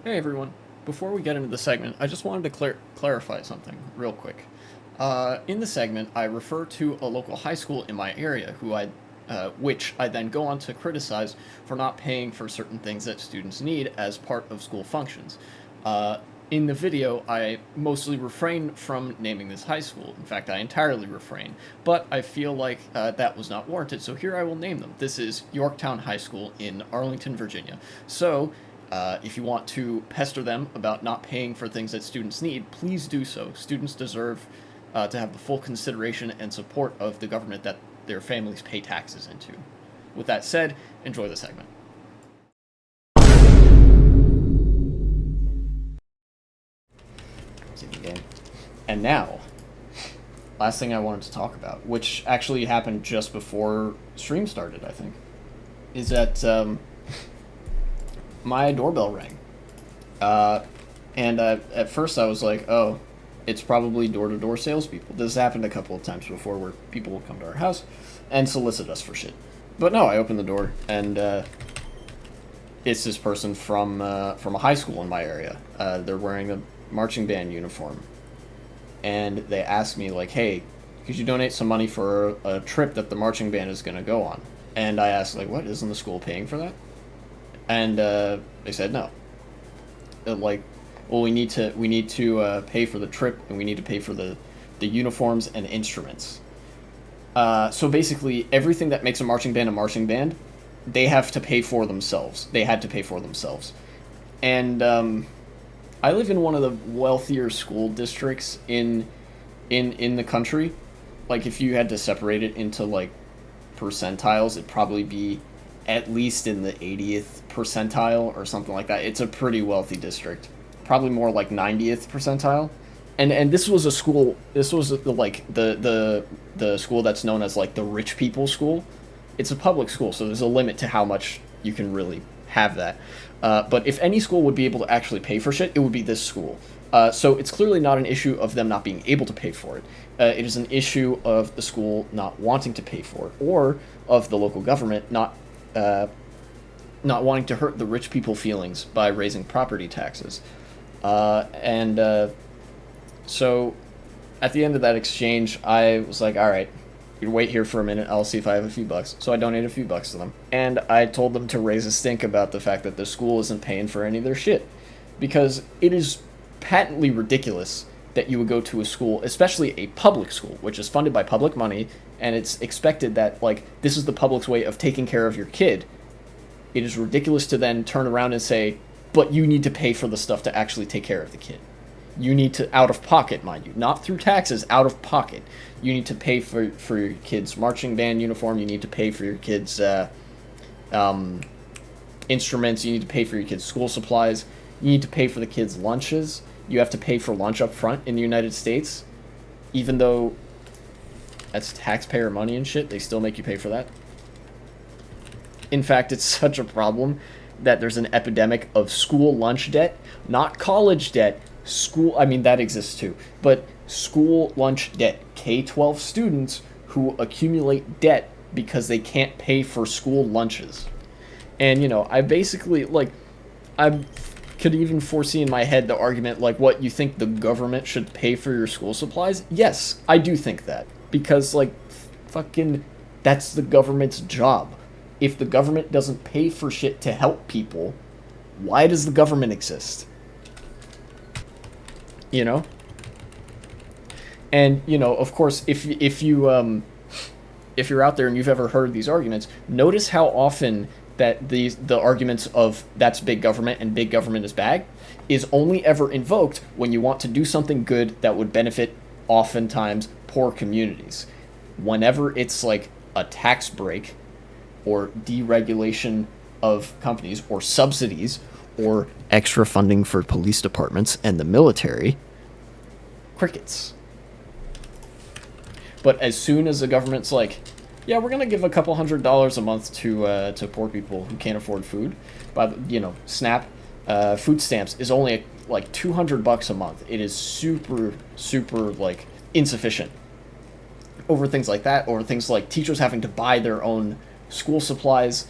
Hey everyone. Before we get into the segment, I just wanted to clarify something real quick. In the segment, I refer to a local high school in my area which I then go on to criticize for not paying for certain things that students need as part of school functions. Uh, in the video, I mostly refrain from naming this high school. In fact, I entirely refrain. But I feel like that was not warranted, so here I will name them. This is Yorktown High School in Arlington, Virginia. So, if you want to pester them about not paying for things that students need, please do so. Students deserve to have the full consideration and support of the government that their families pay taxes into. With that said, enjoy the segment. And now, last thing I wanted to talk about, which actually happened just before stream started, I think, is that my doorbell rang. And at first I was like, oh, it's probably door-to-door salespeople. This happened a couple of times before where people will come to our house and solicit us for shit. But no, I opened the door, and it's this person from a high school in my area. They're wearing a marching band uniform. And they asked me, like, hey, could you donate some money for a trip that the marching band is going to go on? And I asked, like, what, isn't the school paying for that? And they said no. Like, well, we need to pay for the trip, and we need to pay for the uniforms and instruments. So basically, everything that makes a marching band, they have to pay for themselves. They had to pay for themselves. And I live in one of the wealthier school districts in the country. Like, if you had to separate it into, like, percentiles, it'd probably be at least in the 80th percentile or something like that. It's a pretty wealthy district. Probably more like 90th percentile. And this was a school, this was the school that's known as, like, the rich people school. It's a public school, so there's a limit to how much you can really have that. But if any school would be able to actually pay for shit, it would be this school. So it's clearly not an issue of them not being able to pay for it. It is an issue of the school not wanting to pay for it, or of the local government not wanting to hurt the rich people feelings by raising property taxes. So at the end of that exchange, I was like, all right, you wait here for a minute, I'll see if I have a few bucks. So I donated a few bucks to them. And I told them to raise a stink about the fact that the school isn't paying for any of their shit. Because it is patently ridiculous that you would go to a school, especially a public school, which is funded by public money, and it's expected that, like, this is the public's way of taking care of your kid. It is ridiculous to then turn around and say, but you need to pay for the stuff to actually take care of the kid. You need to, out of pocket, mind you, not through taxes, out of pocket. You need to pay for your kid's marching band uniform. You need to pay for your kid's instruments. You need to pay for your kid's school supplies. You need to pay for the kids' lunches. You have to pay for lunch up front in the United States. Even though that's taxpayer money and shit, they still make you pay for that. In fact, it's such a problem that there's an epidemic of school lunch debt, not college debt. I mean, that exists too, but school lunch debt. K-12 students who accumulate debt because they can't pay for school lunches. And, you know, I basically, like, I could even foresee in my head the argument, like, what, you think the government should pay for your school supplies? Yes, I do think that. Because, like, fucking, that's the government's job. If the government doesn't pay for shit to help people, why does the government exist? You know? And, you know, of course, if you're out there and you've ever heard these arguments, notice how often that the arguments of that's big government and big government is bad is only ever invoked when you want to do something good that would benefit, oftentimes, poor communities. Whenever it's like a tax break or deregulation of companies or subsidies or extra funding for police departments and the military, crickets. But as soon as the government's like, yeah, we're gonna give a couple $100s a month to poor people who can't afford food, but, you know, SNAP, food stamps is only like $200 a month. It is super like insufficient. Over things like that, over things like teachers having to buy their own school supplies,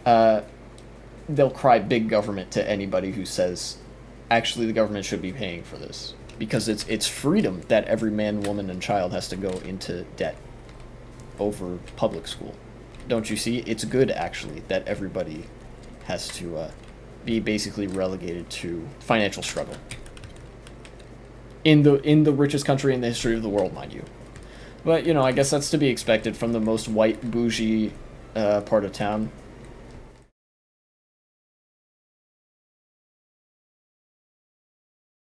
they'll cry big government to anybody who says actually the government should be paying for this, because it's freedom that every man, woman, and child has to go into debt over public school. Don't you see? It's good, actually, that everybody has to be basically relegated to financial struggle. In the richest country in the history of the world, mind you. But, I guess that's to be expected from the most white, bougie part of town.